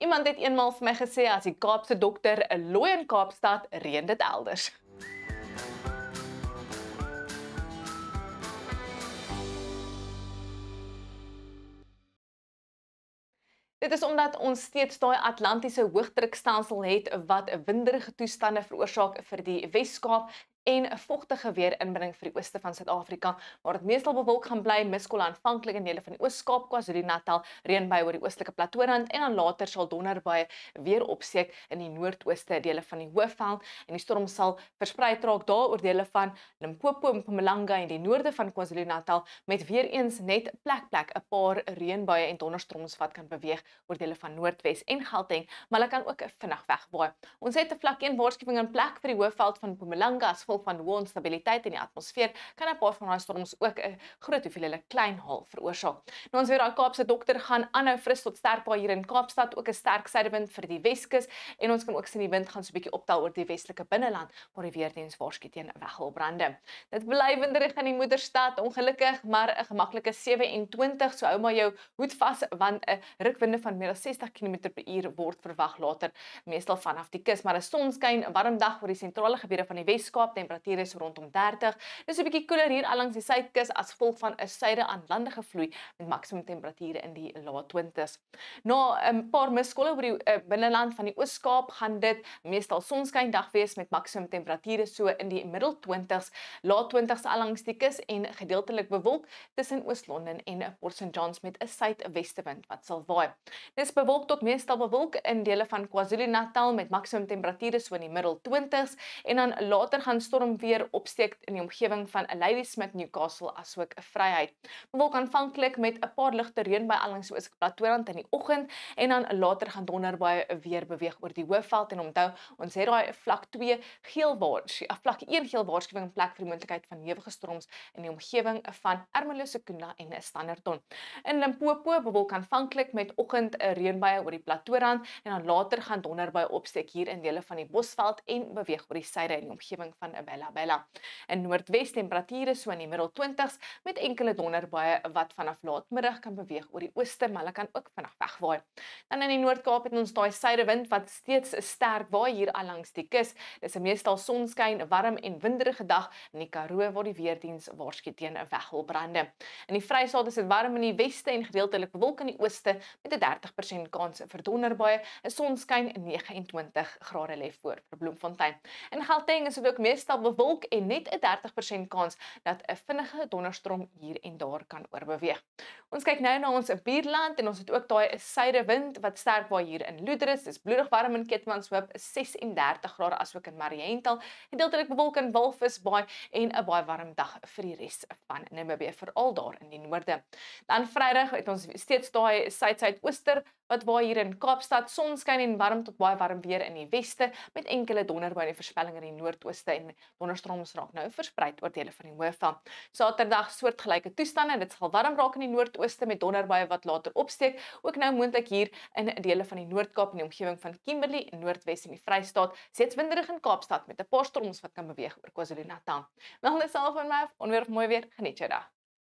Iemand het eenmaal vir my gesê as die Kaapse dokter 'n looi in Kaapstad, reën dit elders. Dit is omdat ons steeds daai Atlantiese hoëdrukstelsel het wat winderige toestande veroorsaak vir die Wes-Kaap en 'n vogtige weer inbring vir die ooste van Suid-Afrika, waar dit meestal bewolk gaan bly, miskollig aanvanklik in dele van die Oos-Kaap, KwaZulu-Natal, reënbuie oor die oostelike platoorand en dan later sal donderbuie weer opsteek in die noordooste dele van die Hoëveld en die storm sal versprei raak daar oor dele van Limpopo en Mpumalanga en die noorde van KwaZulu-Natal met weer eens net plek 'n paar reënbuie en donderstorms wat kan beweeg oor dele van Noordwes en Gauteng, maar hulle kan ook vinnig wegwaai. Ons het 'n vlak 1 waarskuwing in plek vir die Hoëveld van Mpumalanga as gevolg van hoë onstabiliteit in die atmosfeer, kan 'n paar van daai storms ook 'n groot hoeveelheid klein haal veroorsaak. Nou ons weer daai Kaapse dokter gaan aanhou fris tot sterk baie hier in Kaapstad, ook 'n sterk suidewind vir die Weskus en ons kan ook sien die wind gaan so 'n bietjie optel oor die westelike binneland waar die weerdiens waarsku teen weggolbrande. Dit bly winderig in die moederstad, ongelukkig, maar 'n gemaklike 27, so hou maar jou hoed vas want 'n rukwinde van meer as 60 km/h word verwag later, meestal vanaf die kus, maar 'n sonskyn, 'n warm dag oor die sentrale gebiede van die Wes-Kaap, temperature is rondom 30. Dis 'n bietjie koeler hier langs die suidkus as gevolg van 'n suide aan landige vloei met maksimum temperature in die lae 20s. Na 'n paar miskolle oor die binneland van die Oos-Kaap gaan dit meestal sonskyn dag wees met maksimum temperature so in die middel 20s, lae 20s langs die kus en gedeeltelik bewolk tussen Oos-London en Port St Johns met 'n suidwestewind wat sal waai. Dis bewolk tot meestal bewolk in dele van KwaZulu-Natal met maksimum temperature so in die middel 20s en dan later gaan storm weer opsteek in die omgewing van Ladysmith, Newcastle asook 'n Vryheid. Bewolk aanvanklik met 'n paar ligte reënbuie langs die oostelike platoorand in die oggend en dan later gaan donderbuie weer beweeg oor die Hoëveld en onthou ons het daai vlak 2 vlak 1 geel waarskuwing in plek vir die moontlikheid van hewige storms in die omgewing van Ermelo, Secunda en Standerton. In Limpopo bewolk aanvanklik met oggend 'n reënbuie oor die platoorand en dan later gaan donderbuie opsteek hier in dele van die Bosveld en beweeg oor die suide in die omgewing van Bella. In Noordwes temperature so in die middel 20s met enkele donderbuie wat vanaf laatmiddag kan beweeg oor die ooste, maar hulle kan ook vinnig wegwaai. Dan in die Noord-Kaap het ons daai suidewind wat steeds sterk waai hier al langs die kus. Dis 'n meestal sonskyn, warm en winderige dag in die Karoo waar die weerdiens waarsku teen weggolbrande. In die Vrystaat is dit warm in die weste en gedeeltelik bewolk in die ooste met 'n 30% kans vir donderbuie. 'n Sonskyn 29 grade lê voor vir Bloemfontein. In Gauteng is dit ook meestal bewolk en net 'n 30% kans dat 'n vinnige donderstorm hier en daar kan oorbeweeg. Ons kyk nou na ons buurland en ons het ook daai suidewind wat sterk waai hier in Lourdes. Dis bloedig warm in Keetmanshoop, 36 grade asook in Mariental, gedeeltelik bewolk in Walvisbaai en 'n baie warm dag vir die res van Namibië, veral daar in die noorde. Dan Vrydag het ons steeds daai suid-suidooster wat waai hier in Kaapstad, sonskyn en warm tot baie warm weer in die weste met enkele donderbuie en voorspelling in die noordooste en donderstorms raak nou versprei oor dele van die Hoëveld. Saterdag soortgelyke toestande, dit sal warm raak in die noordooste met donderbuie wat later opsteek, ook nou moontlik hier in dele van die Noord-Kaap en die omgewing van Kimberley en Noordwes en die Vrystaat, steeds winderig in Kaapstad met 'n paar storms wat kan beweeg oor KwaZulu-Natal. Wel, dis al van my, onweer of mooi weer, geniet jou dag.